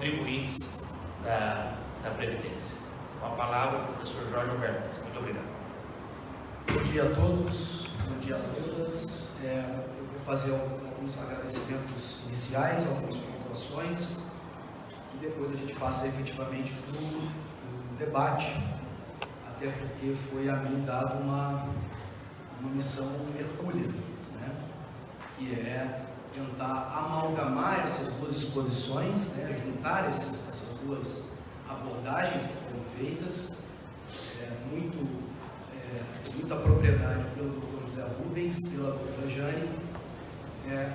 contribuintes da Previdência. Com a palavra, o professor Jorge Alberto. Muito obrigado. Bom dia a todos, bom dia a todas. Eu vou fazer alguns agradecimentos iniciais, algumas pontuações, e depois a gente passa efetivamente para o debate, até porque foi a mim dada uma missão hercúlea, né? Que é tentar amalgamar essas duas exposições, né? Juntar essas duas abordagens que foram feitas, muita propriedade pelo Dr. José Rubens, pela doutora Jane.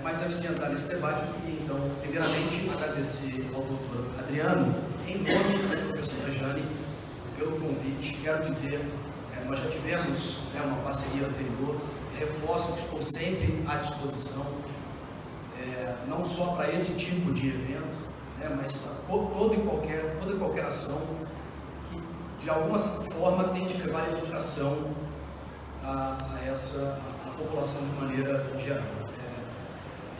Mas antes de entrar nesse debate, eu queria então, primeiramente, agradecer ao Dr. Adriano, em nome da professora Jane, pelo convite. Quero dizer, nós já tivemos uma parceria anterior, reforço que estou sempre à disposição, não só para esse tipo de evento, mas para toda e qualquer ação que, de alguma forma, tente levar a educação a população de maneira geral.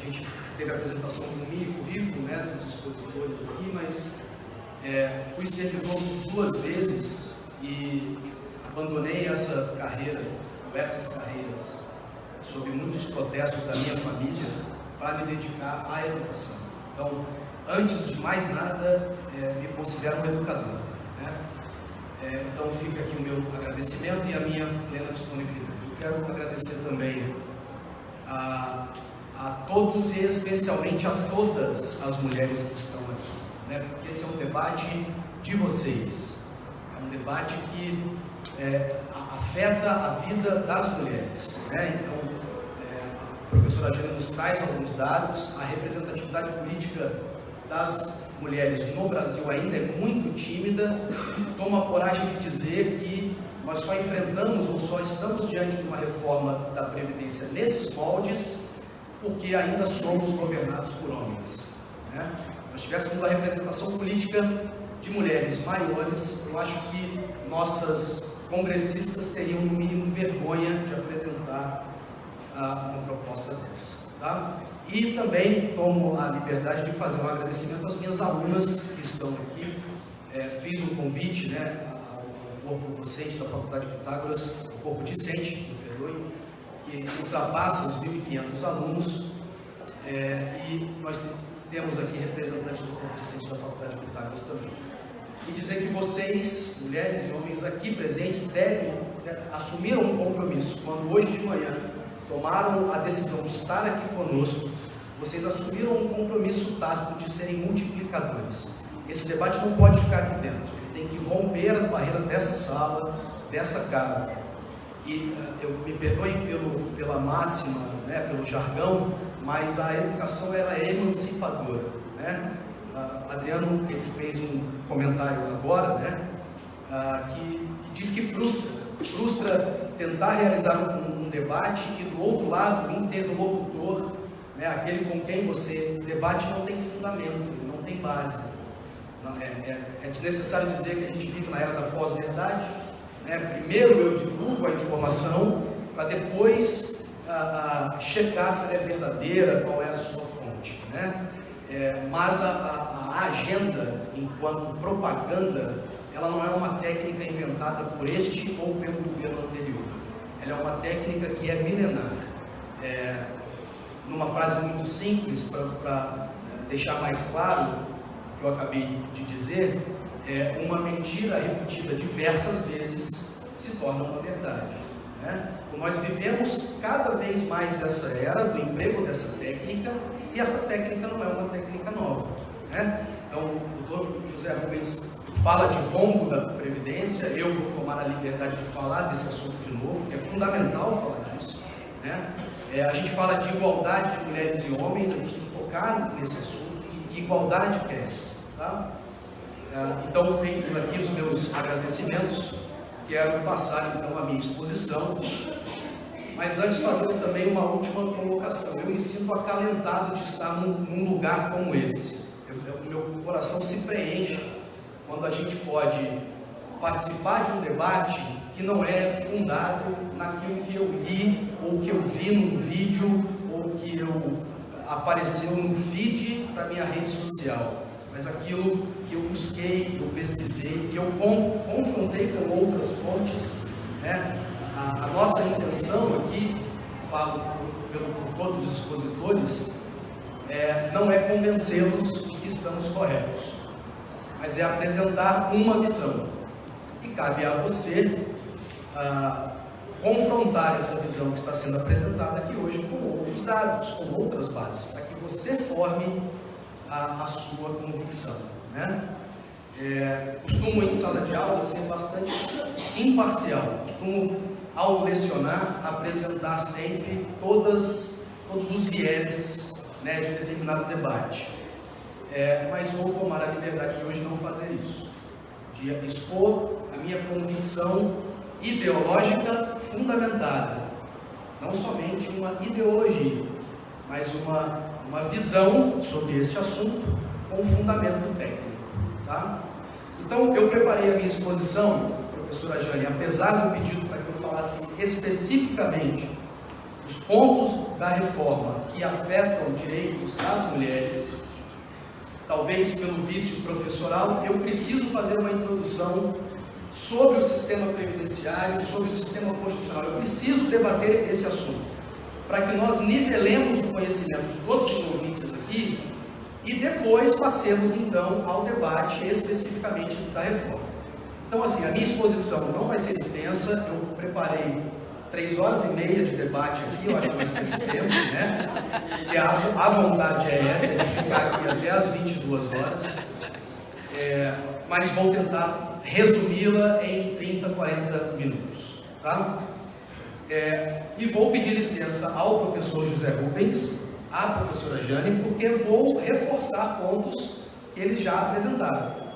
A gente teve a apresentação de um mini currículo, dos expositores aqui, mas fui servidor 2 vezes e abandonei essa carreira, ou essas carreiras, sob muitos protestos da minha família, para me dedicar à educação. Então, antes de mais nada, me considero um educador, então fica aqui o meu agradecimento e a minha plena disponibilidade. Eu quero agradecer também a todos e especialmente a todas as mulheres que estão aqui, porque esse é um debate de vocês, é um debate que afeta a vida das mulheres, Então, a professora Jana nos traz alguns dados. A representatividade política das mulheres no Brasil ainda é muito tímida. Tomo a coragem de dizer que nós só enfrentamos ou só estamos diante de uma reforma da Previdência nesses moldes porque ainda somos governados por homens, Nós tivéssemos uma representação política de mulheres maiores, eu acho que nossas congressistas teriam no mínimo vergonha de apresentar uma proposta dessa, E também tomo a liberdade de fazer um agradecimento às minhas alunas que estão aqui. Fiz um convite, ao corpo docente da Faculdade de Pitágoras, o corpo discente, que ultrapassa os 1.500 alunos, e nós temos aqui representantes do corpo discente da Faculdade de Pitágoras também. E dizer que vocês, mulheres e homens aqui presentes, devem assumir um compromisso. Quando hoje de manhã tomaram a decisão de estar aqui conosco, vocês assumiram um compromisso tácito de serem multiplicadores. Esse debate não pode ficar aqui dentro, ele tem que romper as barreiras dessa sala, dessa casa. E me perdoem pela máxima, pelo jargão, mas a educação ela é emancipadora, Adriano ele fez um comentário agora, que diz que frustra tentar realizar um debate e do outro lado, o interlocutor, aquele com quem você debate, não tem fundamento, não tem base. É desnecessário dizer que a gente vive na era da pós-verdade, Primeiro eu divulgo a informação para depois checar se ela é verdadeira, qual é a sua fonte, Mas a agenda, enquanto propaganda, ela não é uma técnica inventada por este ou pelo governo anterior. Ela é uma técnica que é milenar. Numa frase muito simples, para deixar mais claro o que eu acabei de dizer, uma mentira repetida diversas vezes se torna uma verdade. Nós vivemos cada vez mais essa era do emprego dessa técnica, e essa técnica não é uma técnica nova. Então, o doutor José Rubens fala de rombo da Previdência, eu vou tomar a liberdade de falar desse assunto de novo, porque é fundamental falar disso. A gente fala de igualdade de mulheres e homens, a gente tem que tocar nesse assunto, que igualdade que é essa, Então, feito aqui os meus agradecimentos, quero passar então a minha exposição, mas antes fazendo também uma última colocação. Eu me sinto acalentado de estar num lugar como esse. O meu coração se preenche quando a gente pode participar de um debate que não é fundado naquilo que eu li, ou que eu vi num vídeo, ou que apareceu no feed da minha rede social. mas aquilo que eu busquei, que eu pesquisei, que eu confrontei com outras fontes, né? A nossa intenção aqui, falo por todos os expositores, não é convencê-los de que estamos corretos, mas é apresentar uma visão. E cabe a você confrontar essa visão que está sendo apresentada aqui hoje com outros dados, com outras bases, para que você forme a sua convicção, né? Costumo em sala de aula ser bastante imparcial, costumo ao lecionar apresentar sempre todos os vieses, né, de determinado debate, mas vou tomar a liberdade de hoje não fazer isso, de expor a minha convicção ideológica fundamentada, não somente uma ideologia, mas uma visão sobre este assunto com fundamento técnico, tá? Então, eu preparei a minha exposição, professora Jane, apesar do pedido para que eu falasse especificamente os pontos da reforma que afetam direitos das mulheres, talvez pelo vício professoral, eu preciso fazer uma introdução sobre o sistema previdenciário, sobre o sistema constitucional. Eu preciso debater esse assunto, para que nós nivelemos o conhecimento de todos os ouvintes aqui e depois passemos então ao debate especificamente da reforma. Então, assim, a minha exposição não vai ser extensa, eu preparei 3 horas e meia de debate aqui, eu acho que nós temos tempo, né? Porque a vontade é essa, de ficar aqui até as 22 horas, mas vou tentar resumi-la em 30, 40 minutos, tá? E vou pedir licença ao professor José Rubens, à professora Jane, porque vou reforçar pontos que eles já apresentaram.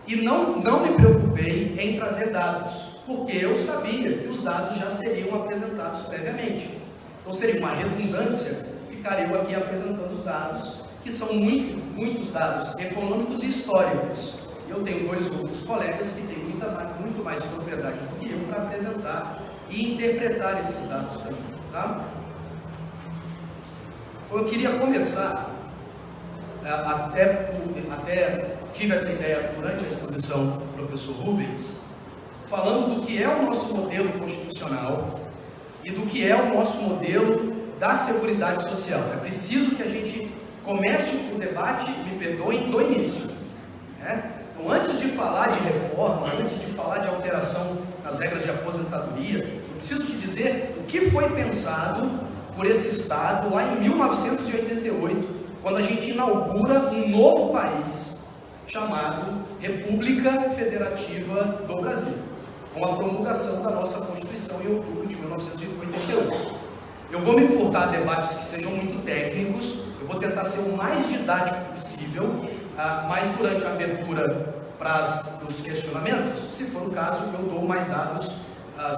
E não me preocupei em trazer dados, porque eu sabia que os dados já seriam apresentados previamente. Então seria uma redundância ficar eu aqui apresentando os dados, que são muitos dados econômicos e históricos. E eu tenho 2 outros colegas que têm muito mais propriedade do que eu para apresentar e interpretar esses dados também, tá? Então, eu queria começar, até tive essa ideia durante a exposição do professor Rubens, falando do que é o nosso modelo constitucional e do que é o nosso modelo da Seguridade Social. É preciso que a gente comece o debate, me perdoem, do início, né? Então, antes de falar de reforma, antes de falar de alteração nas regras de aposentadoria, eu preciso te dizer o que foi pensado por esse Estado lá em 1988, quando a gente inaugura um novo país chamado República Federativa do Brasil, com a promulgação da nossa Constituição em outubro de 1988. Eu vou me furtar a debates que sejam muito técnicos, eu vou tentar ser o mais didático possível, mas durante a abertura para os questionamentos, se for o caso, eu dou mais dados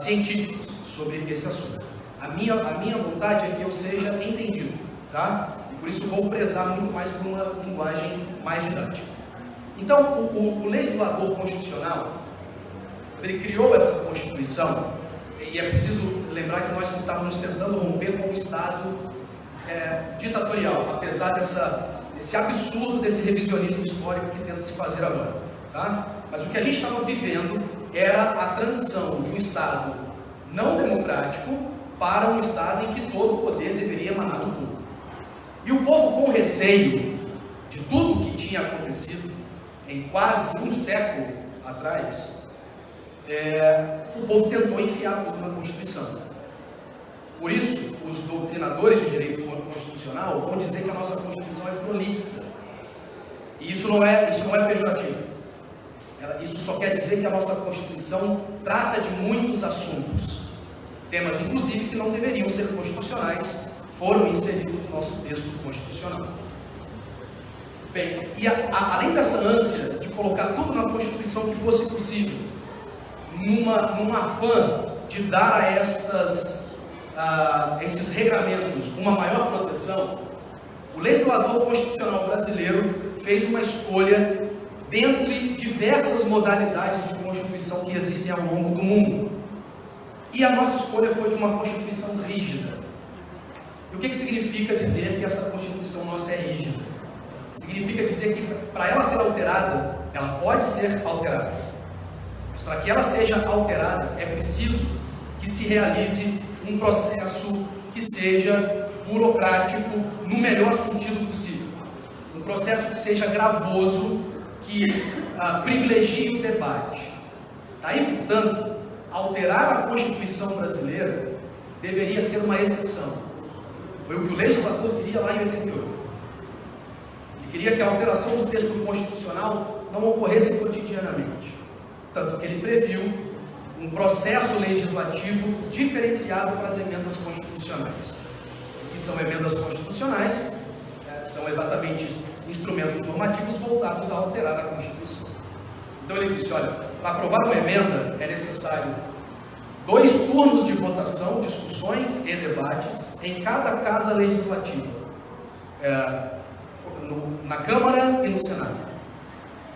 científicos sobre esse assunto. A minha vontade é que eu seja entendido, tá? E por isso vou prezar muito mais por uma linguagem mais didática. Então, o legislador constitucional, ele criou essa Constituição, e é preciso lembrar que nós estávamos tentando romper com o Estado ditatorial, apesar desse absurdo, desse revisionismo histórico que tenta se fazer agora, tá? Mas o que a gente estava vivendo era a transição de um Estado não democrático para um Estado em que todo o poder deveria emanar do povo. E o povo, com receio de tudo que tinha acontecido em quase um século atrás, o povo tentou enfiar tudo na Constituição. Por isso, os doutrinadores de direito constitucional vão dizer que a nossa Constituição é prolixa. E isso não é pejorativo. Isso só quer dizer que a nossa Constituição trata de muitos assuntos, temas inclusive que não deveriam ser constitucionais, foram inseridos no nosso texto constitucional. Bem, e além dessa ânsia de colocar tudo na Constituição que fosse possível, num afã de dar a esses regramentos uma maior proteção, o legislador constitucional brasileiro fez uma escolha dentre diversas modalidades de Constituição que existem ao longo do mundo. E a nossa escolha foi de uma Constituição rígida. E o que significa dizer que essa Constituição nossa é rígida? significa dizer que para ela ser alterada, ela pode ser alterada. Mas para que ela seja alterada, é preciso que se realize um processo que seja burocrático no melhor sentido possível. Um processo que seja gravoso, que privilegie o debate. Daí, portanto, alterar a Constituição brasileira deveria ser uma exceção. Foi o que o legislador queria lá em 88. Ele queria que a alteração do texto constitucional não ocorresse cotidianamente. Tanto que ele previu um processo legislativo diferenciado para as emendas constitucionais. O que são emendas constitucionais? São exatamente instrumentos normativos voltados a alterar a Constituição. Então ele disse, olha, para aprovar uma emenda é necessário 2 turnos de votação, discussões e debates em cada casa legislativa, na Câmara e no Senado.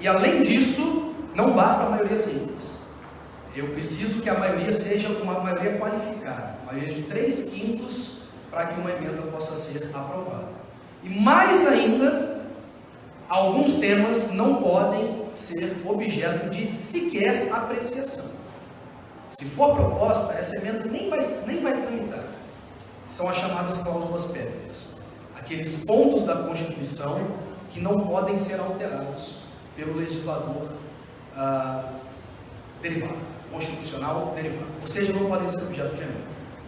E além disso, não basta a maioria simples. Eu preciso que a maioria seja uma maioria qualificada, maioria de 3/5 para que uma emenda possa ser aprovada. E mais ainda, alguns temas não podem ser objeto de sequer apreciação. Se for proposta, essa emenda nem vai tramitar. São as chamadas cláusulas pétreas. Aqueles pontos da Constituição que não podem ser alterados pelo legislador derivado, constitucional derivado. Ou seja, não podem ser objeto de emenda.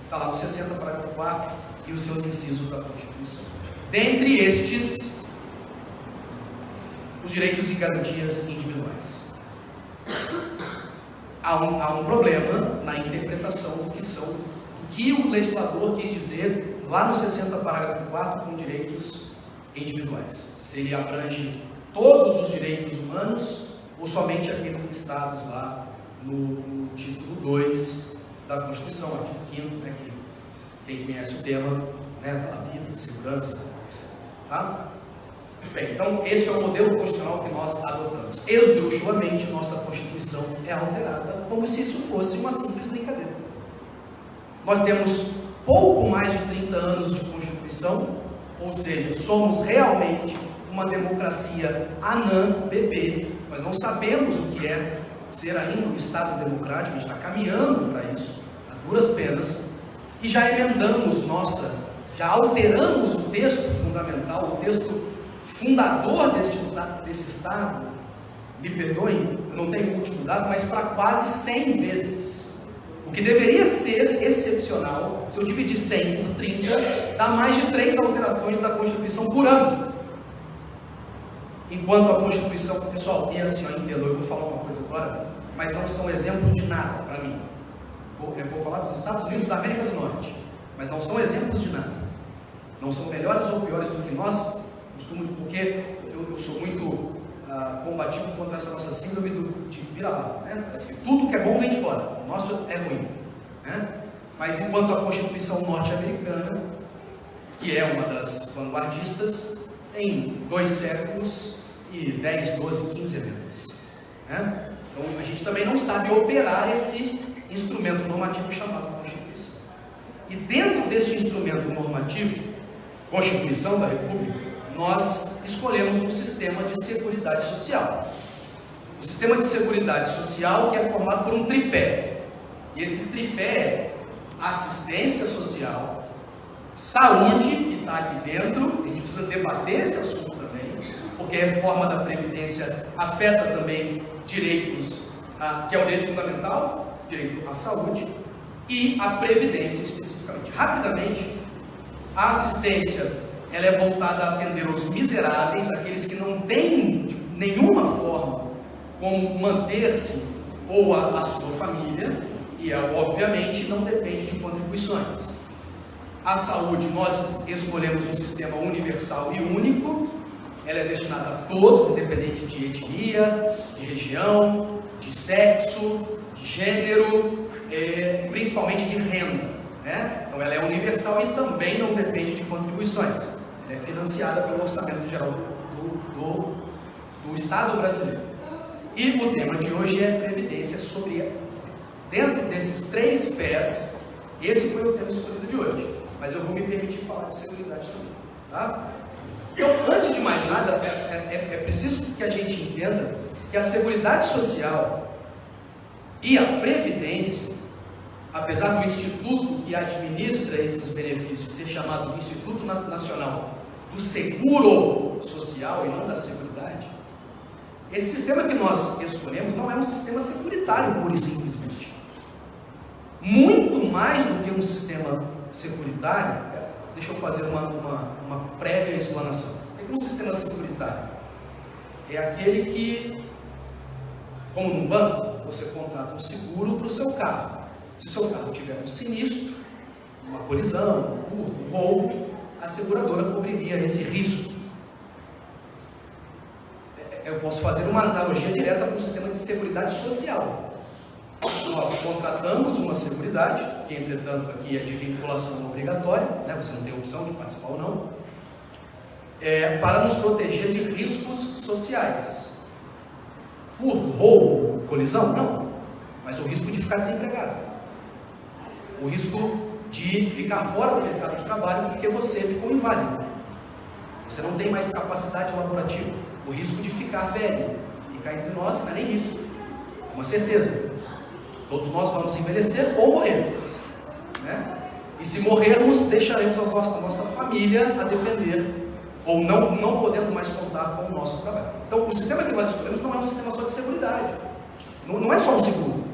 Está lá no 60, parágrafo 4 e os seus incisos da Constituição. Dentre estes, os direitos e garantias individuais. Há um problema na interpretação do que o legislador quis dizer lá no 60, parágrafo 4, com direitos individuais. Se ele abrange todos os direitos humanos ou somente aqueles listados lá no título 2 da Constituição, artigo 5º, né, que quem conhece o tema, né, da vida, segurança, etc. Tá? Bem, então esse é o modelo constitucional que nós adotamos. Esdrúxulamente, nossa Constituição é alterada como se isso fosse uma simples brincadeira. Nós temos pouco mais de 30 anos de Constituição, ou seja, somos realmente uma democracia anã, bebê. Nós não sabemos o que é ser ainda um Estado democrático, a gente está caminhando para isso, a duras penas, e já emendamos já alteramos o texto fundamental, o texto fundador desse Estado, me perdoem, eu não tenho o último dado, mas para quase 100 vezes. O que deveria ser excepcional, se eu dividir 100 por 30, dá mais de 3 alterações da Constituição por ano. Enquanto a Constituição, pessoal, e assim, entendeu, eu vou falar uma coisa agora, mas não são exemplos de nada para mim. Eu vou falar dos Estados Unidos da América do Norte, mas não são exemplos de nada. Não são melhores ou piores do que nós, porque eu sou muito combativo contra essa nossa síndrome de vira-lata, né? Parece que tudo que é bom vem de fora, o nosso é ruim, né? Mas enquanto a Constituição norte-americana, que é uma das vanguardistas, tem 2 séculos e 10, 12, 15 emendas, né? Então a gente também não sabe operar esse instrumento normativo chamado Constituição. E dentro desse instrumento normativo, Constituição da República, nós escolhemos um sistema de seguridade social. O sistema de seguridade social que é formado por um tripé. E esse tripé é assistência social, saúde, que está aqui dentro, a gente precisa debater esse assunto também, porque a reforma da Previdência afeta também direitos, que é o direito fundamental, direito à saúde, e a Previdência especificamente. Rapidamente, a assistência ela é voltada a atender os miseráveis, aqueles que não têm de nenhuma forma como manter-se ou a sua família, e obviamente não depende de contribuições. A saúde, nós escolhemos um sistema universal e único, ela é destinada a todos, independente de etnia, de região, de sexo, de gênero, principalmente de renda, né? Então ela é universal e também não depende de contribuições. É financiada pelo Orçamento Geral do Estado brasileiro. E o tema de hoje é Previdência sobre. Dentro desses 3 pés, esse foi o tema escolhido de hoje. Mas eu vou me permitir falar de seguridade também. Tá? Então, antes de mais nada, é preciso que a gente entenda que a Seguridade Social e a Previdência, apesar do instituto que administra esses benefícios ser chamado Instituto Nacional do Seguro Social e não da Seguridade, esse sistema que nós escolhemos não é um sistema securitário, pura e simplesmente. Muito mais do que um sistema securitário, deixa eu fazer uma prévia explanação. O que é um sistema securitário? É aquele que, como num banco, você contrata um seguro para o seu carro. Se o seu carro tiver um sinistro, uma colisão, um furto, um roubo, a seguradora cobriria esse risco. Eu posso fazer uma analogia direta com o sistema de seguridade social. Nós contratamos uma seguridade, que entretanto aqui é de vinculação obrigatória, né? Você não tem opção de participar ou não, para nos proteger de riscos sociais. Furto, roubo, colisão? Não. Mas o risco de ficar desempregado. O risco de ficar fora do mercado de trabalho porque você ficou inválido. Você não tem mais capacidade laborativa. O risco de ficar velho. E cá entre nós não é nem risco. É uma certeza. Todos nós vamos envelhecer ou morrer. Né? E se morrermos, deixaremos a nossa família a depender, ou não podendo mais contar com o nosso trabalho. Então, o sistema que nós escolhemos não é um sistema só de seguridade. Não é só um seguro.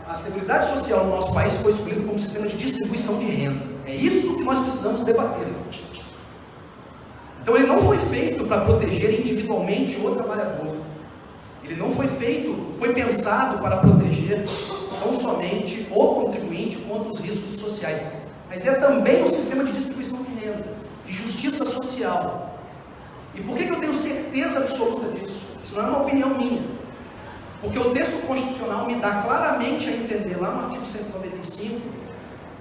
A Seguridade Social no nosso país foi escolhida como sistema de distribuição de renda. É isso que nós precisamos debater. Então, ele não foi feito para proteger individualmente o trabalhador. Ele não foi pensado para proteger tão somente o contribuinte contra os riscos sociais. Mas é também um sistema de distribuição de renda, de justiça social. E por que eu tenho certeza absoluta disso? Isso não é uma opinião minha. Porque o texto constitucional me dá claramente a entender, lá no artigo 195,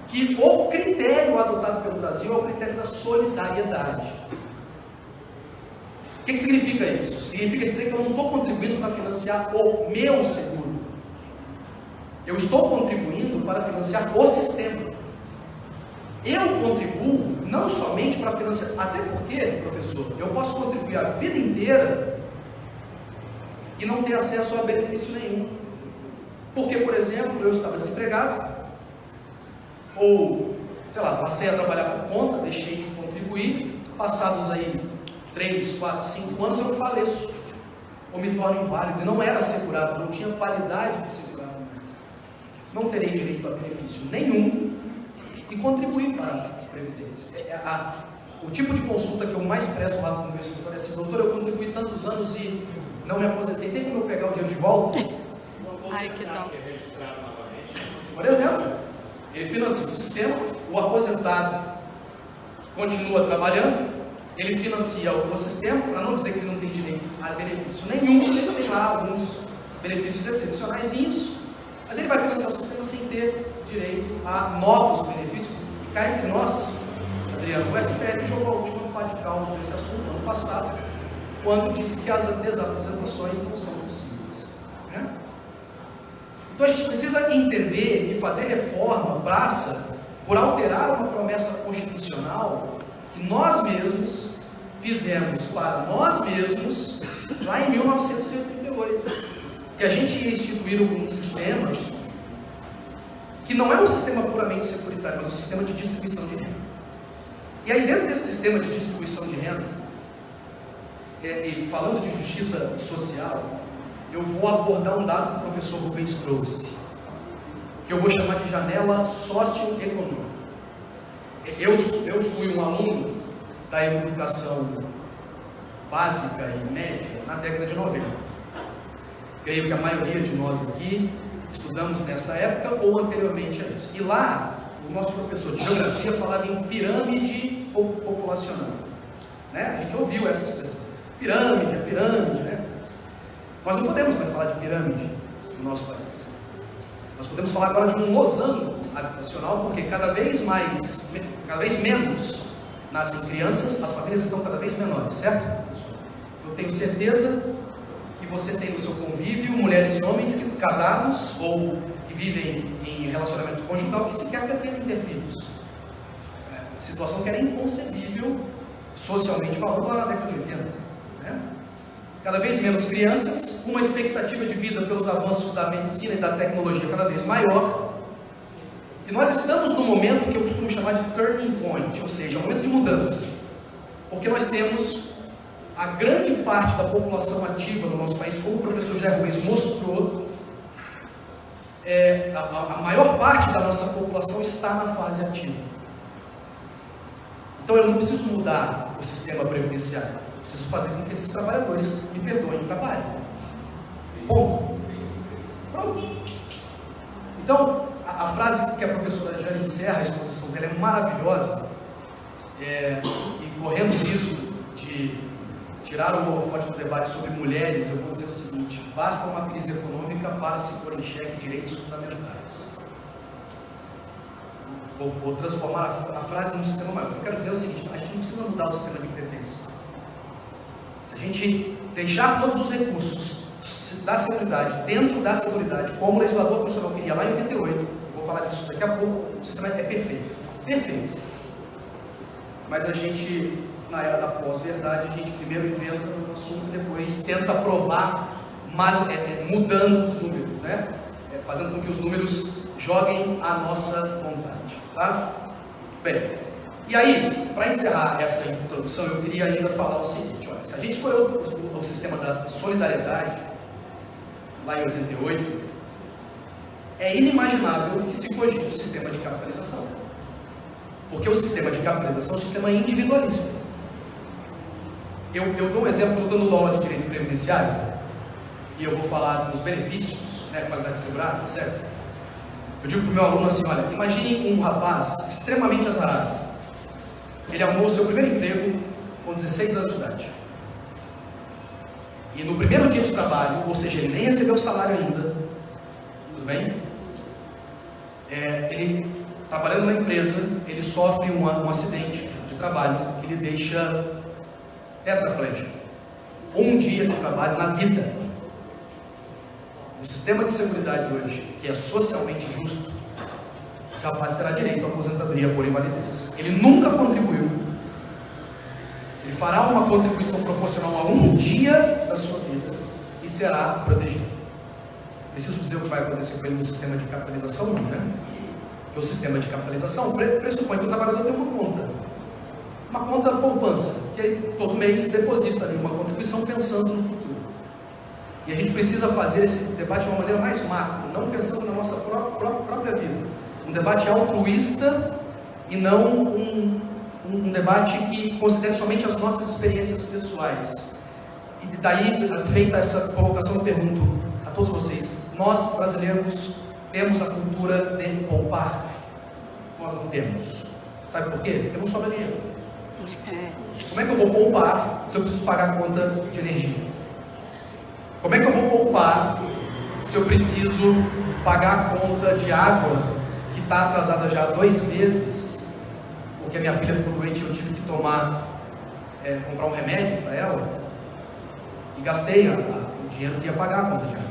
que o critério adotado pelo Brasil é o critério da solidariedade. O que significa isso? Significa dizer que eu não estou contribuindo para financiar o meu seguro. Eu estou contribuindo para financiar o sistema. Eu contribuo não somente para financiar, até porque, professor, eu posso contribuir a vida inteira e não ter acesso a benefício nenhum. Porque, por exemplo, eu estava desempregado, ou, sei lá, passei a trabalhar por conta, deixei de contribuir, passados aí 3, 4, 5 anos eu faleço, ou me torno inválido, e não era assegurado, não tinha qualidade de segurado, não terei direito a benefício nenhum, e contribuir para a Previdência. O tipo de consulta que eu mais prezo lá no meu escritório é assim: doutor, eu contribuí tantos anos e não me aposentei, tem como eu pegar o dinheiro de volta? Ai, que não. Por exemplo, ele financia o sistema, o aposentado continua trabalhando, ele financia o sistema, para não dizer que ele não tem direito a benefício nenhum, ele tem lá alguns benefícios excepcionaizinhos, mas ele vai financiar o sistema sem ter direito a novos benefícios. E cá entre nós, Adriano, o STF jogou a última pá de cal nesse assunto no ano passado, quando disse que as desaposentações não são possíveis. Né? Então a gente precisa entender e fazer reforma, praça, por alterar uma promessa constitucional que nós mesmos fizemos para nós mesmos lá em 1988. E a gente ia instituir um sistema que não é um sistema puramente securitário, mas um sistema de distribuição de renda. E aí dentro desse sistema de distribuição de renda, e falando de justiça social, eu vou abordar um dado que o professor Rubens trouxe, que eu vou chamar de janela socioeconômica. Eu fui um aluno da educação básica e média na década de 90. Creio que a maioria de nós aqui estudamos nessa época ou anteriormente a isso. E lá, o nosso professor de geografia falava em pirâmide populacional. Né? A gente ouviu essa expressão. Pirâmide, né? Nós não podemos mais falar de pirâmide no nosso país. Nós podemos falar agora de um losango habitacional, porque cada vez menos nascem crianças, as famílias estão cada vez menores, certo? Eu tenho certeza que você tem no seu convívio mulheres e homens casados ou que vivem em relacionamento conjugal que sequer pretendem ter filhos. Situação que era inconcebível socialmente falando, lá na década de 80. Né? Cada vez menos crianças, uma expectativa de vida pelos avanços da medicina e da tecnologia cada vez maior. E nós estamos num momento que eu costumo chamar de turning point, ou seja, um momento de mudança. Porque nós temos a grande parte da população ativa no nosso país, como o professor José Rubens mostrou, a maior parte da nossa população está na fase ativa. Então eu não preciso mudar o sistema previdenciário, eu preciso fazer com que esses trabalhadores me perdoem o trabalho. Ponto. Pronto. Então, a frase que a professora Jane encerra a exposição dela é maravilhosa, e correndo o risco de tirar o holofote do debate sobre mulheres, eu vou dizer o seguinte: basta uma crise econômica para se pôr em xeque direitos fundamentais. Vou transformar a frase num sistema maior. Eu quero dizer o seguinte: a gente não precisa mudar o sistema de previdência. Se a gente deixar todos os recursos da Seguridade dentro da Seguridade, como o legislador constitucional queria lá em 88, vou falar disso daqui a pouco, o sistema é perfeito. Perfeito. Mas a gente, na era da pós-verdade, a gente primeiro inventa um assunto, depois tenta provar mudando os números, né? Fazendo com que os números joguem a nossa vontade, tá? Bem, e aí, para encerrar essa introdução, eu queria ainda falar o seguinte: olha, se a gente escolheu o sistema da solidariedade lá em 88, é inimaginável que se cogite o sistema de capitalização, porque o sistema de capitalização é um sistema individualista. Eu dou um exemplo, estou dando aula de direito previdenciário, e eu vou falar dos benefícios, né, qualidade segurada, certo? Eu digo para o meu aluno assim: olha, imagine um rapaz extremamente azarado. Ele arrumou o seu primeiro emprego com 16 anos de idade. E no primeiro dia de trabalho, ou seja, ele nem recebeu o salário ainda, tudo bem? Ele, trabalhando na empresa, ele sofre um acidente de trabalho que lhe deixa tetraplégico. Um dia de trabalho na vida. O sistema de seguridade hoje, que é socialmente justo, esse rapaz terá direito à aposentadoria por invalidez. Ele nunca contribuiu. Ele fará uma contribuição proporcional a um dia da sua vida e será protegido. Preciso dizer o que vai acontecer com ele no sistema de capitalização? Não, né? Porque o sistema de capitalização pressupõe que o trabalhador tem uma conta poupança, que ele todo mês deposita ali uma contribuição pensando no futuro. E a gente precisa fazer esse debate de uma maneira mais macro, não pensando na nossa própria vida. Um debate altruísta e não um debate que considere somente as nossas experiências pessoais. E daí, feita essa colocação, eu pergunto a todos vocês: nós brasileiros temos a cultura de poupar? Nós não temos. Sabe por quê? Porque não sobra dinheiro. Como é que eu vou poupar se eu preciso pagar a conta de energia? Como é que eu vou poupar se eu preciso pagar a conta de água que está atrasada já há 2 meses, porque a minha filha ficou doente e eu tive que comprar um remédio para ela, e gastei o dinheiro que ia pagar a conta de água?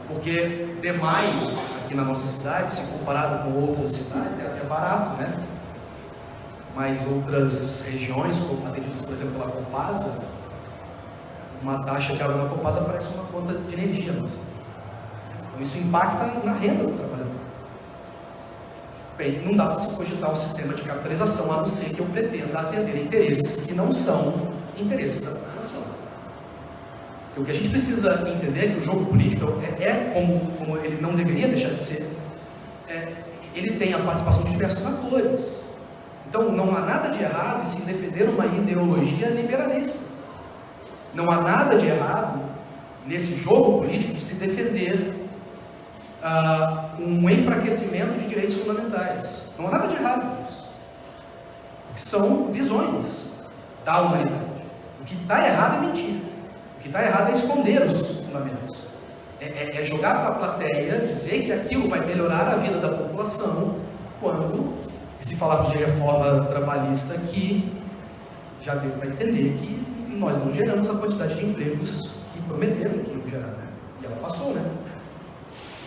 Porque de maio, aqui na nossa cidade, se comparado com outras cidades, é até barato, né? Mas outras regiões, como atendidas, por exemplo, pela Copasa, uma taxa de água na Copasa parece uma conta de energia nossa. Então isso impacta na renda do trabalhador. Bem, não dá para se cogitar um sistema de capitalização, a não ser que eu pretenda atender interesses que não são interesses da população. O que a gente precisa entender é que o jogo político como ele não deveria deixar de ser, ele tem a participação de diversos atores. Então não há nada de errado em se defender uma ideologia liberalista. Não há nada de errado nesse jogo político de se defender um enfraquecimento de direitos fundamentais. Não há nada de errado nisso. Porque são visões da humanidade. O que está errado é mentir. O que está errado é esconder os fundamentos. É jogar para a plateia, dizer que aquilo vai melhorar a vida da população, quando, se falarmos de reforma trabalhista, que já deu para entender que nós não geramos a quantidade de empregos que prometeram que iam gerar, né? E ela passou, né?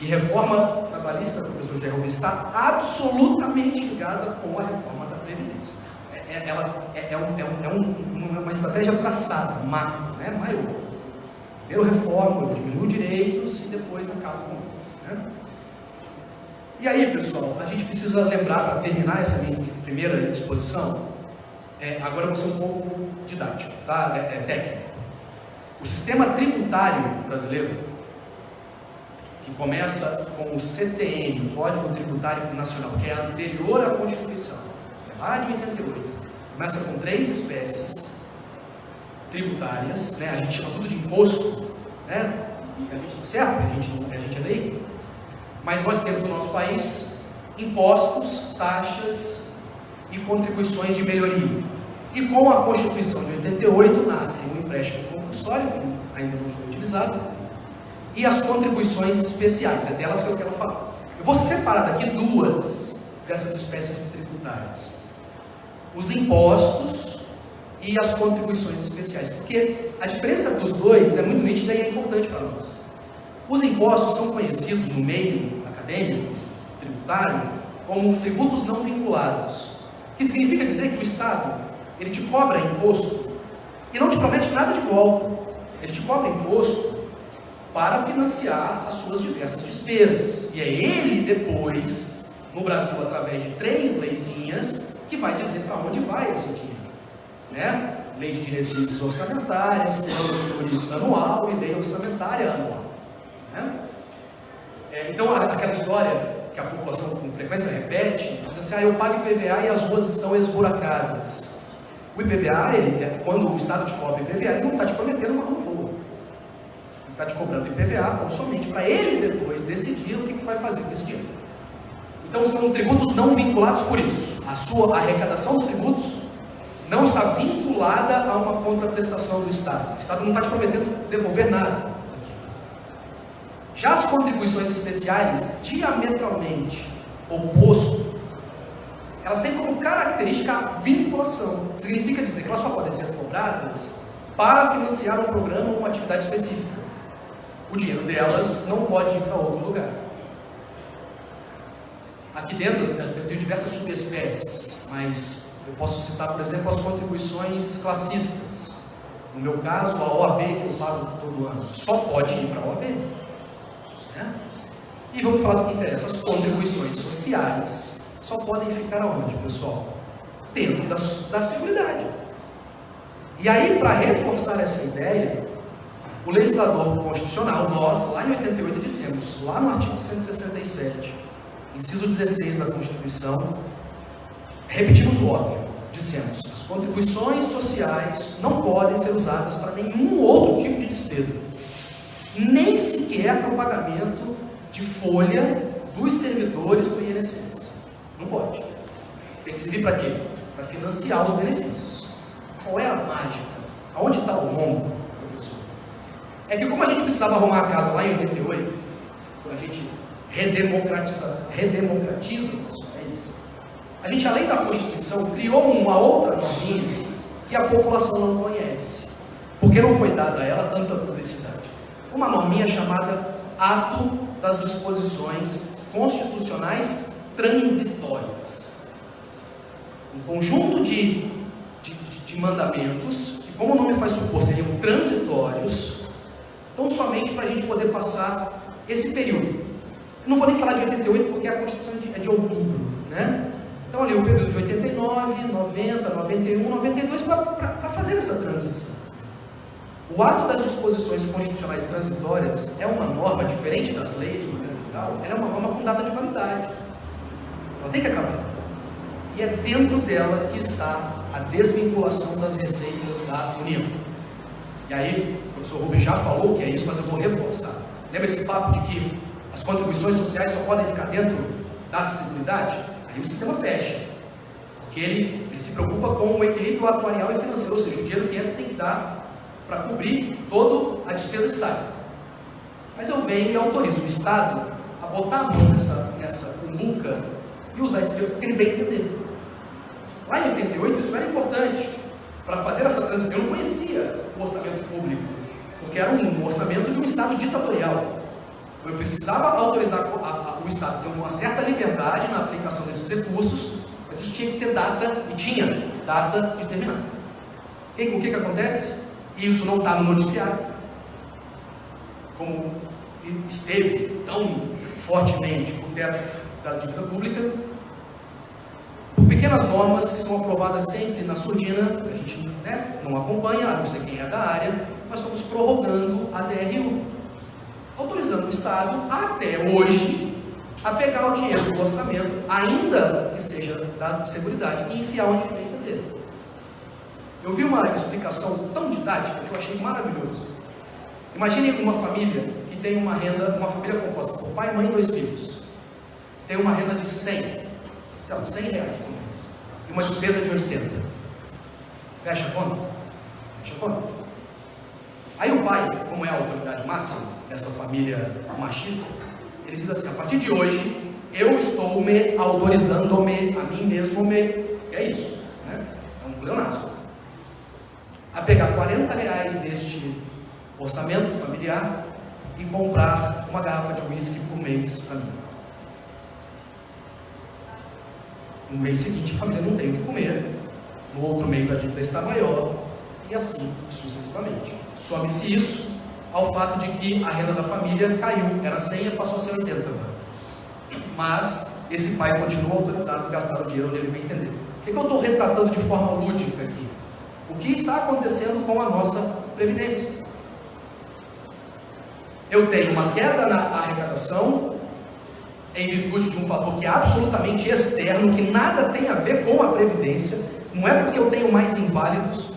E reforma trabalhista, professor Jerome, está absolutamente ligada com a reforma da Previdência. uma estratégia traçada, macro, né? Maior. Primeiro reforma, diminui direitos e depois acaba com isso, né? E aí, pessoal, a gente precisa lembrar, para terminar essa minha primeira exposição, agora eu vou ser um pouco didático, tá? Técnico. O sistema tributário brasileiro, que começa com o CTN, Código Tributário Nacional, que é anterior à Constituição, é lá de 88, começa com 3 espécies tributárias, né? A gente chama tudo de imposto, né? E a gente está certo, a gente é lei, mas nós temos no nosso país impostos, taxas e contribuições de melhoria. E com a Constituição de 88 nasce o empréstimo compulsório, que ainda não foi utilizado, e as contribuições especiais, é delas que eu quero falar. Eu vou separar daqui 2 dessas espécies tributárias: os impostos e as contribuições especiais, porque a diferença dos dois é muito nítida e é importante para nós. Os impostos são conhecidos no meio acadêmico, tributário, como tributos não vinculados, que significa dizer que o Estado ele te cobra imposto e não te promete nada de volta. Ele te cobra imposto para financiar as suas diversas despesas. E é ele depois, no Brasil, através de 3 leizinhas, que vai dizer para onde vai esse dinheiro, né? Lei de diretrizes orçamentárias, plano anual e lei orçamentária anual, né? Então, aquela história que a população com frequência repete, diz assim: eu pago IPVA e as ruas estão esburacadas. O IPVA, quando o Estado te cobra IPVA, ele não está te prometendo uma rua boa. Ele está te cobrando IPVA tão somente para ele depois decidir o que vai fazer com esse dinheiro. Então são tributos não vinculados por isso. A sua arrecadação dos tributos não está vinculada a uma contraprestação do Estado. O Estado não está te prometendo devolver nada. Já as contribuições especiais, diametralmente oposto, elas têm como característica a vinculação. Significa dizer que elas só podem ser cobradas para financiar um programa ou uma atividade específica. O dinheiro delas não pode ir para outro lugar. Aqui dentro eu tenho diversas subespécies, mas eu posso citar, por exemplo, as contribuições classistas. No meu caso, a OAB, que eu pago todo ano, só pode ir para a OAB, né? E vamos falar do que interessa. As contribuições sociais só podem ficar aonde, pessoal? Dentro da Seguridade. E aí, para reforçar essa ideia, o legislador constitucional, nós, lá em 88, dissemos, lá no artigo 167, inciso 16 da Constituição, repetimos o óbvio, dissemos: as contribuições sociais não podem ser usadas para nenhum outro tipo de despesa, nem sequer para o pagamento de folha dos servidores do INSS. Não pode. Tem que servir para quê? Para financiar os benefícios. Qual é a mágica? Aonde está o rombo, professor? É que como a gente precisava arrumar a casa lá em 88, quando a gente redemocratiza, é isso. A gente, além da Constituição, criou uma outra norminha que a população não conhece, porque não foi dada a ela tanta publicidade. Uma norminha chamada Ato das Disposições Constitucionais Transitórias. Um conjunto de mandamentos, que, como o nome faz supor, seriam transitórios, tão somente para a gente poder passar esse período. Não vou nem falar de 88, porque a Constituição é de outubro, né? Então, ali o período de 89, 90, 91, 92, para fazer essa transição. O ato das disposições constitucionais transitórias é uma norma diferente das leis do governo federal, ela é uma norma com data de validade. Ela tem que acabar. E é dentro dela que está a desvinculação das receitas da União. E aí, o professor Rubens já falou que é isso, mas eu vou reforçar. Lembra esse papo de que as contribuições sociais só podem ficar dentro da acessibilidade? Aí o sistema fecha, porque ele se preocupa com o equilíbrio atuarial e financeiro, ou seja, o dinheiro que entra tem que dar para cobrir toda a despesa que sai. Mas eu venho e autorizo o Estado a botar a mão nessa cumbuca e usar esse dinheiro porque ele bem entender. Lá em 88 isso era importante para fazer essa transição. Eu não conhecia o orçamento público, porque era um orçamento de um Estado ditatorial. Eu precisava autorizar o Estado a ter uma certa liberdade na aplicação desses recursos, mas isso tinha que ter data, e tinha data determinada. O que acontece? Isso não está no noticiário, como esteve tão fortemente por perto da dívida pública, por pequenas normas que são aprovadas sempre na surdina, a gente não acompanha, a não ser quem é da área, nós estamos prorrogando a DRU, autorizando o Estado até hoje a pegar o dinheiro do orçamento, ainda que seja da seguridade, e enfiar onde tem que ter. Eu vi uma explicação tão didática que eu achei maravilhoso. Imagine uma família que tem uma renda, uma família composta por pai, mãe e 2 filhos. Tem uma renda de 100, sei lá, 100 reais por mês, e uma despesa de 80. Fecha a conta? Fecha a conta. Aí o pai, como é a autoridade máxima dessa família machista, ele diz assim: a partir de hoje, eu estou me autorizando-me a mim mesmo, é isso, né? É um pleonasmo. A pegar 40 reais deste orçamento familiar e comprar uma garrafa de uísque por mês para mim. No mês seguinte, a família não tem o que comer, no outro mês a dívida está maior, e assim sucessivamente. Some-se isso ao fato de que a renda da família caiu, era 100 e passou a ser 80 agora. Mas esse pai continua autorizado a gastar o dinheiro onde ele vai entender. O que eu estou retratando de forma lúdica aqui? O que está acontecendo com a nossa previdência? Eu tenho uma queda na arrecadação em virtude de um fator que é absolutamente externo, que nada tem a ver com a previdência. Não é porque eu tenho mais inválidos,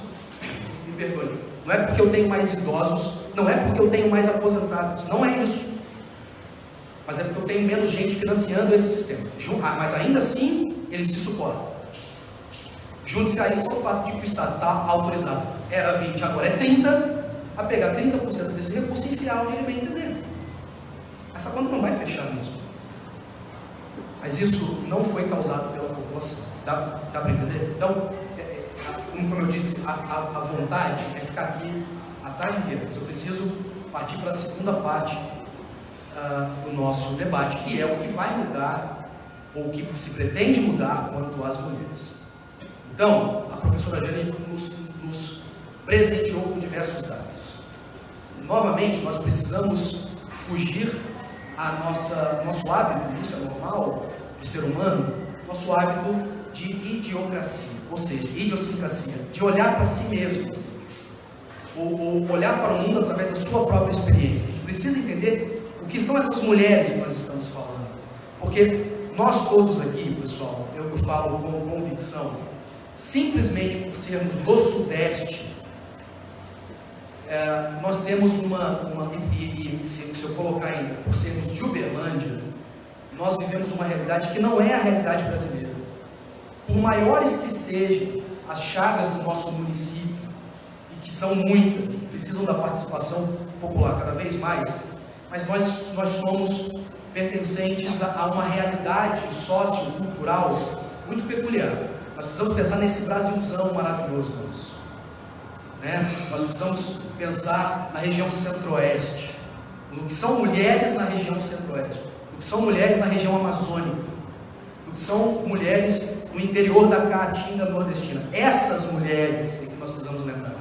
me perdoe, não é porque eu tenho mais idosos, não é porque eu tenho mais aposentados, não é isso. Mas é porque eu tenho menos gente financiando esse sistema. Mas ainda assim, ele se suporta. Junte-se a isso ao fato de que o Estado está autorizado, era 20, agora é 30, a pegar 30% desse recurso e enfiar onde ele bem entender. Essa conta não vai fechar mesmo. Mas isso não foi causado pela população. Dá para entender? Então, como eu disse, a vontade é ficar aqui a tarde inteira. Mas eu preciso partir para a segunda parte do nosso debate, que é o que vai mudar, ou o que se pretende mudar quanto às mulheres. Então, a professora Jane nos presenteou com diversos dados. Novamente, nós precisamos fugir nosso hábito, isso é normal do ser humano, nosso hábito de idiocracia, ou seja, idiosincrasia, de olhar para si mesmo, ou olhar para o mundo através da sua própria experiência. A gente precisa entender o que são essas mulheres que nós estamos falando, porque nós todos aqui, pessoal, eu falo com convicção, simplesmente por sermos do Sudeste, nós temos se eu colocar ainda, por sermos de Uberlândia, nós vivemos uma realidade que não é a realidade brasileira. Por maiores que sejam as chagas do nosso município, e que são muitas, que precisam da participação popular cada vez mais, mas nós somos pertencentes a uma realidade sociocultural muito peculiar. Nós precisamos pensar nesse Brasilzão maravilhoso nosso. Nós precisamos pensar na região centro-oeste, no que são mulheres na região centro-oeste, no que são mulheres na região amazônica, no que são mulheres no interior da Caatinga nordestina. Essas mulheres é que nós precisamos lembrar.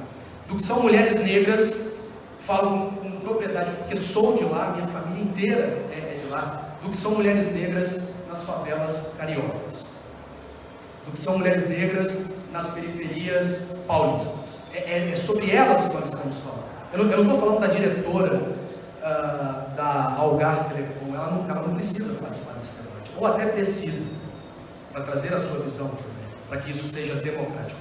Do que são mulheres negras, falo com propriedade porque sou de lá, minha família inteira é de lá. Do que são mulheres negras nas favelas cariocas, do que são mulheres negras nas periferias paulistas. É sobre elas que nós estamos falando. Eu não estou falando da diretora da Algar Telecom, ela não precisa participar desse debate, ou até precisa, para trazer a sua visão também, para que isso seja democrático.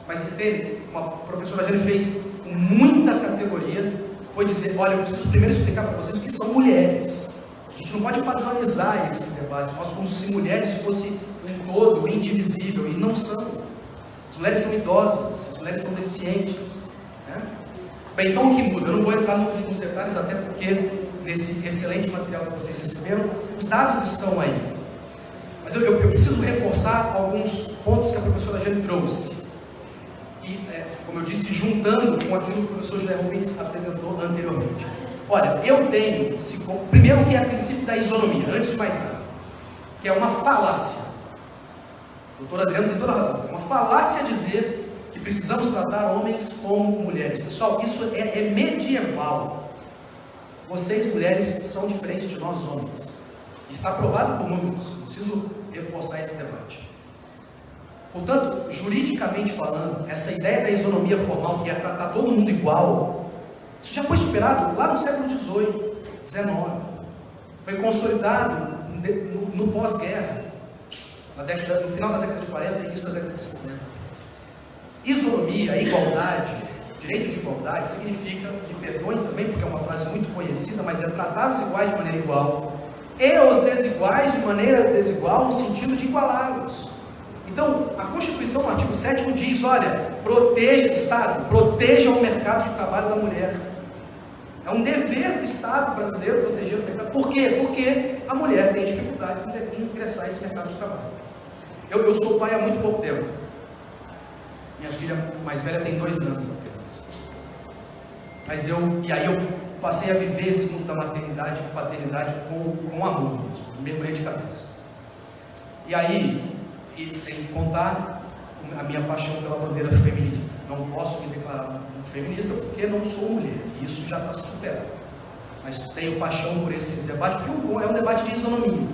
Mas entende, uma professora Jane fez com muita categoria, foi dizer: olha, eu preciso primeiro explicar para vocês o que são mulheres. A gente não pode padronizar esse debate, nós como se mulheres fosse um todo indivisível, e não são. As mulheres são idosas, as mulheres são deficientes. Bem, então o que muda? Eu não vou entrar nos detalhes, até porque nesse excelente material que vocês receberam, os dados estão aí. Mas eu preciso reforçar alguns pontos que a professora Jane trouxe. E, como eu disse, juntando com aquilo que o professor José Rubens apresentou anteriormente. Olha, eu tenho, primeiro, que é o princípio da isonomia, antes de mais nada, que é uma falácia. O doutor Adriano tem toda a razão. É uma falácia dizer que precisamos tratar homens como mulheres. Pessoal, isso é medieval. Vocês, mulheres, são diferentes de nós, homens. Está provado por números. Não preciso reforçar esse debate. Portanto, juridicamente falando, essa ideia da isonomia formal, que é tratar todo mundo igual, isso já foi superado lá no século XVIII, XIX. Foi consolidado no pós-guerra, no final da década de 40 e início da década de 50. Isonomia, igualdade, direito de igualdade, significa, que perdoem também, porque é uma frase muito conhecida, mas é tratar os iguais de maneira igual e os desiguais de maneira desigual, no sentido de igualá-los. Então, a Constituição, no artigo 7º, diz, olha, proteja, Estado, proteja o mercado de trabalho da mulher. É um dever do Estado brasileiro proteger o mercado. Por quê? Porque a mulher tem dificuldades em ingressar nesse mercado de trabalho. Eu sou pai há muito pouco tempo. Minha filha mais velha tem 2 anos apenas. E aí eu passei a viver esse mundo da maternidade e paternidade com amor, mergulhei de cabeça. E aí, e sem contar a minha paixão pela bandeira feminista. Não posso me declarar feminista porque não sou mulher, e isso já está superado. Mas tenho paixão por esse debate, porque é um debate de isonomia,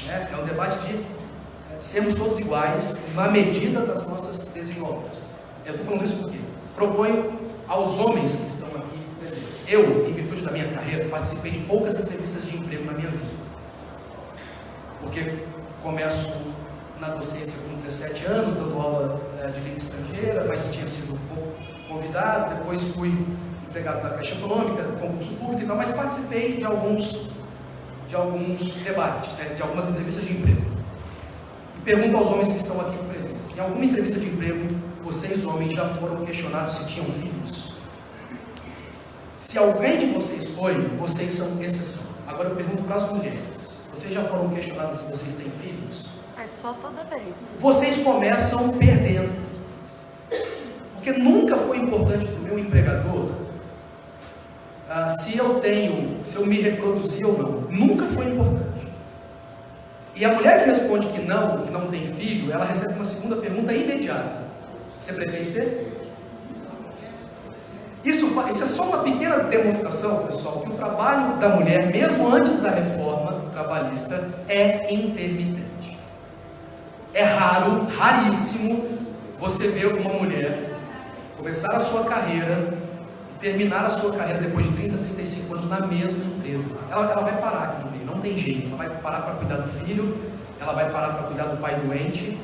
né? É um debate de sermos todos iguais na medida das nossas desigualdades. Eu estou falando isso porque proponho aos homens que estão aqui presentes. Eu, em virtude da minha carreira, participei de poucas entrevistas de emprego na minha vida, porque começo na docência com 17 anos, dando aula de língua estrangeira, mas tinha sido convidado, depois fui empregado na Caixa Econômica, concurso público e tal, mas participei de alguns debates, né, de algumas entrevistas de emprego. E pergunto aos homens que estão aqui presentes, em alguma entrevista de emprego, vocês homens já foram questionados se tinham filhos? Se alguém de vocês foi, vocês são exceção. Agora eu pergunto para as mulheres, vocês já foram questionadas se vocês têm filhos? É só toda vez. Vocês começam perdendo. Porque nunca foi importante para o meu empregador se eu me reproduzir ou não. Nunca foi importante. E a mulher que responde que não tem filho, ela recebe uma segunda pergunta imediata. Você pretende ter? Isso é só uma pequena demonstração, pessoal, que o trabalho da mulher, mesmo antes da reforma trabalhista, é intermitente. É raro, raríssimo, você ver uma mulher começar a sua carreira e terminar a sua carreira depois de 30, 35 anos na mesma empresa. Ela vai parar aqui no meio, não tem jeito. Ela vai parar para cuidar do filho, ela vai parar para cuidar do pai doente,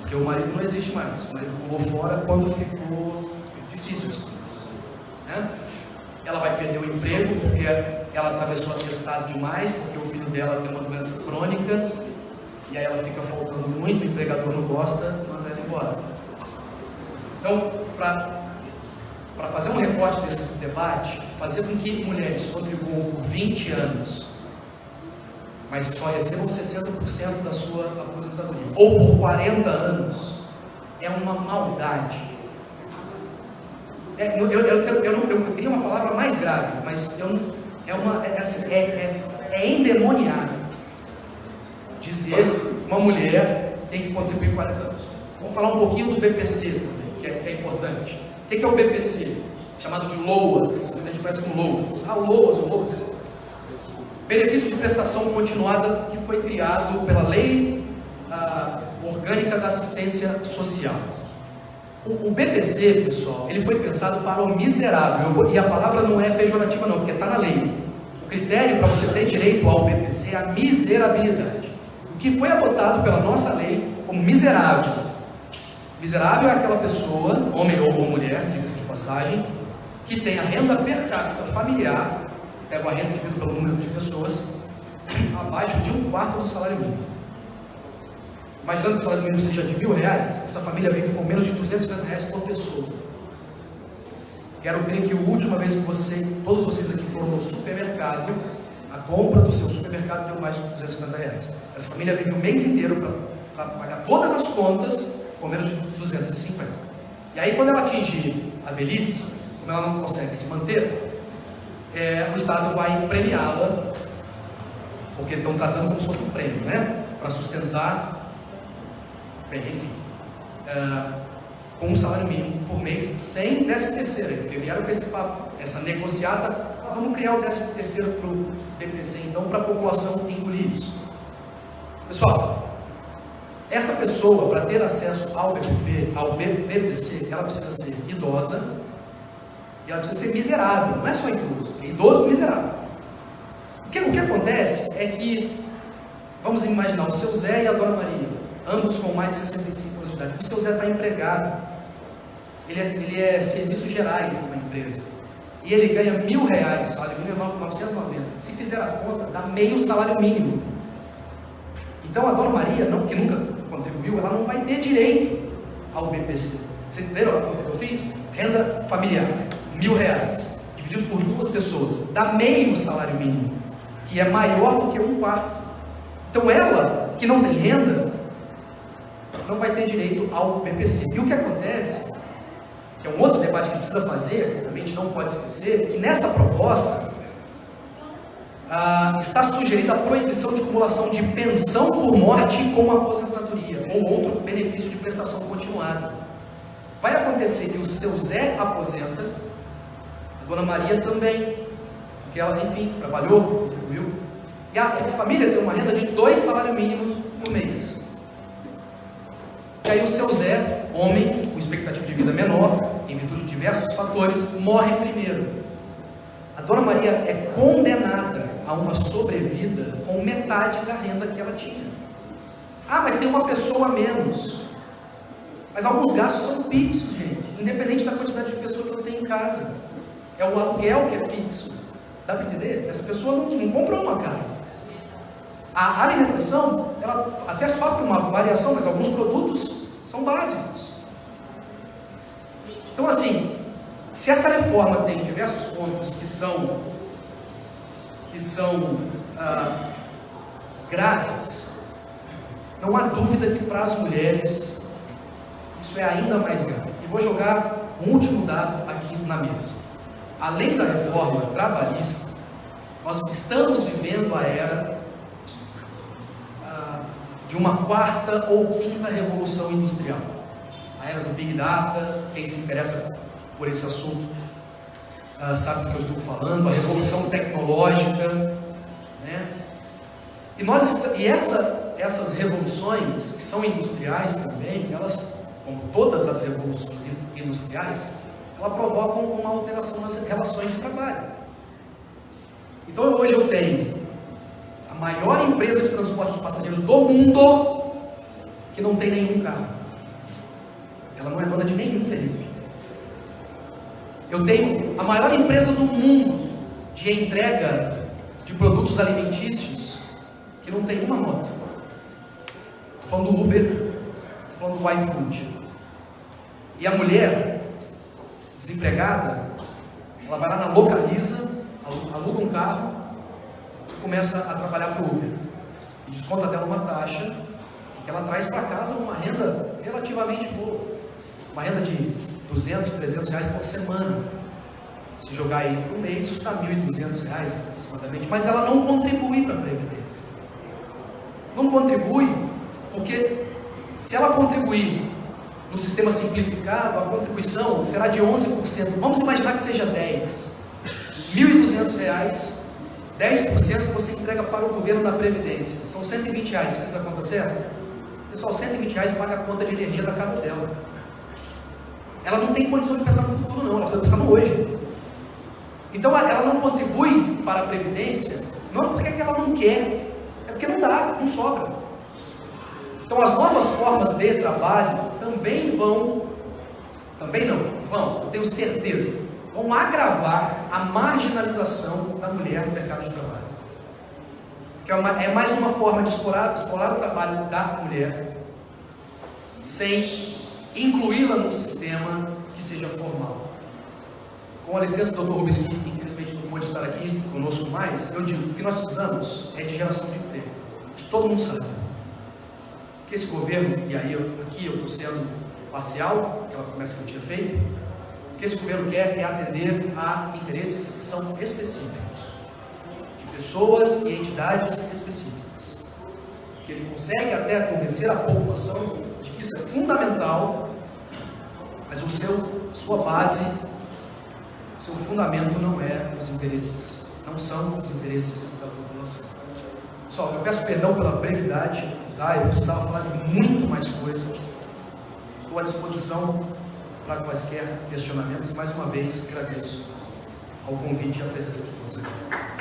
porque o marido não existe mais. O marido pulou fora quando ficou difícil as coisas, né? Ela vai perder o emprego porque ela atravessou atestado demais, porque o filho dela tem uma doença crônica. E aí ela fica faltando muito, o empregador não gosta, manda ela embora. Então, para fazer um recorte desse debate, fazer com que mulheres contribuam por 20 anos, mas só recebam 60% da sua aposentadoria, ou por 40 anos, é uma maldade. Eu queria uma palavra mais grave, mas é endemoniado dizer que uma mulher tem que contribuir 40 anos. Vamos falar um pouquinho do BPC também, que é importante. O que é o BPC? Chamado de LOAS, a gente conhece como LOAS. O LOAS. Benefício de prestação continuada, que foi criado pela Lei Orgânica da Assistência Social. O BPC, pessoal, ele foi pensado para o miserável, e a palavra não é pejorativa não, porque está na lei. O critério para você ter direito ao BPC é a miserabilidade. O que foi adotado pela nossa lei como miserável. Miserável é aquela pessoa, homem ou mulher, diga-se de passagem, que tem a renda per capita familiar, pega a renda dividido pelo número de pessoas, abaixo de 1/4 do salário mínimo. Imaginando que o salário mínimo seja de R$1.000, essa família vive com menos de R$250 por pessoa. Quero crer que a última vez que todos vocês aqui foram no supermercado, a compra do seu supermercado deu mais de R$250. Essa família vive o mês inteiro para pagar todas as contas com menos de 250. E aí, quando ela atingir a velhice, como ela não consegue se manter, o Estado vai premiá-la, porque estão tratando como se fosse um prêmio, né? para sustentar, bem, enfim, com um salário mínimo por mês, sem 13º, porque vieram com esse papo, essa negociada, vamos criar o 13º para o BPC, então, para a população engolir isso. Pessoal, essa pessoa, para ter acesso ao BPC, ela precisa ser idosa e ela precisa ser miserável, não é só idoso, é idoso miserável. O que acontece é que, vamos imaginar, o seu Zé e a Dona Maria, ambos com mais de 65 anos de idade, o seu Zé está empregado, ele é serviços gerais de uma empresa, e ele ganha R$1.000, o salário mínimo é 990, se fizer a conta, dá meio salário mínimo. Então a Dona Maria, que nunca contribuiu, ela não vai ter direito ao BPC. Vocês viram a conta que eu fiz? Renda familiar, R$1.000, dividido por 2 pessoas, dá meio salário mínimo, que é maior do que 1/4. Então ela, que não tem renda, não vai ter direito ao BPC. E o que acontece, que é um outro debate que precisa fazer, também a gente não pode esquecer, que nessa proposta está sugerida a proibição de acumulação de pensão por morte com aposentadoria, ou outro benefício de prestação continuada. Vai acontecer que o seu Zé aposenta, a Dona Maria também, porque ela, enfim, trabalhou, contribuiu, e a família tem uma renda de 2 salários mínimos no mês. E aí o seu Zé, homem, com expectativa de vida menor, em virtude de diversos fatores, morre primeiro. A Dona Maria é condenada a uma sobrevida com metade da renda que ela tinha. Ah, mas tem uma pessoa a menos. Mas alguns gastos são fixos, gente, independente da quantidade de pessoas que ela tem em casa. É o aluguel que é fixo. Dá para entender? Essa pessoa não comprou uma casa. A alimentação, ela até sofre uma variação, mas alguns produtos são básicos. Então, assim, se essa reforma tem diversos pontos que são graves, não há dúvida que para as mulheres isso é ainda mais grave. E vou jogar um último dado aqui na mesa. Além da reforma trabalhista, nós estamos vivendo a era de uma 4ª ou 5ª revolução industrial. A era do Big Data, quem se interessa por esse assunto sabe do que eu estou falando, a revolução tecnológica, né? E essas revoluções, que são industriais também, elas, como todas as revoluções industriais, elas provocam uma alteração nas relações de trabalho. Então hoje eu tenho a maior empresa de transporte de passageiros do mundo que não tem nenhum carro. Ela não é dona de nenhum veículo. Eu tenho a maior empresa do mundo de entrega de produtos alimentícios que não tem uma nota. Estou falando do Uber, estou falando do iFood. E a mulher desempregada, ela vai lá na Localiza, aluga um carro e começa a trabalhar para o Uber. E desconta dela uma taxa que ela traz para casa uma renda relativamente boa. Uma renda de R$200, R$300 por semana. Se jogar aí por mês, isso está R$1.200 aproximadamente. Mas ela não contribui para a Previdência. Não contribui porque, se ela contribuir no sistema simplificado, a contribuição será de 11%. Vamos imaginar que seja 10. R$1.200, 10% você entrega para o governo da Previdência. São R$120, você fez a conta certa? Pessoal, R$120 paga a conta de energia da casa dela. Ela não tem condição de pensar no futuro não, ela precisa pensar no hoje. Então ela não contribui para a Previdência, não porque ela não quer, é porque não dá, não sobra. Então as novas formas de trabalho eu tenho certeza, vão agravar a marginalização da mulher no mercado de trabalho. Que é mais uma forma de explorar o trabalho da mulher, sem incluí-la num sistema que seja formal. Com a licença do Dr. Rubens, que infelizmente não pode estar aqui conosco mais, eu digo que o que nós precisamos é de geração de emprego. Isso todo mundo sabe. Que esse governo, e aí aqui eu estou sendo parcial, aquela promessa que eu tinha feito, o que esse governo quer é atender a interesses que são específicos, de pessoas e entidades específicas. que ele consegue até convencer a população de que isso é fundamental, mas sua base, seu fundamento não é os interesses, não são os interesses da população. Pessoal, eu peço perdão pela brevidade, tá? Eu precisava falar de muito mais coisa. Estou à disposição para quaisquer questionamentos. Mais uma vez, agradeço ao convite e a presença de todos aqui.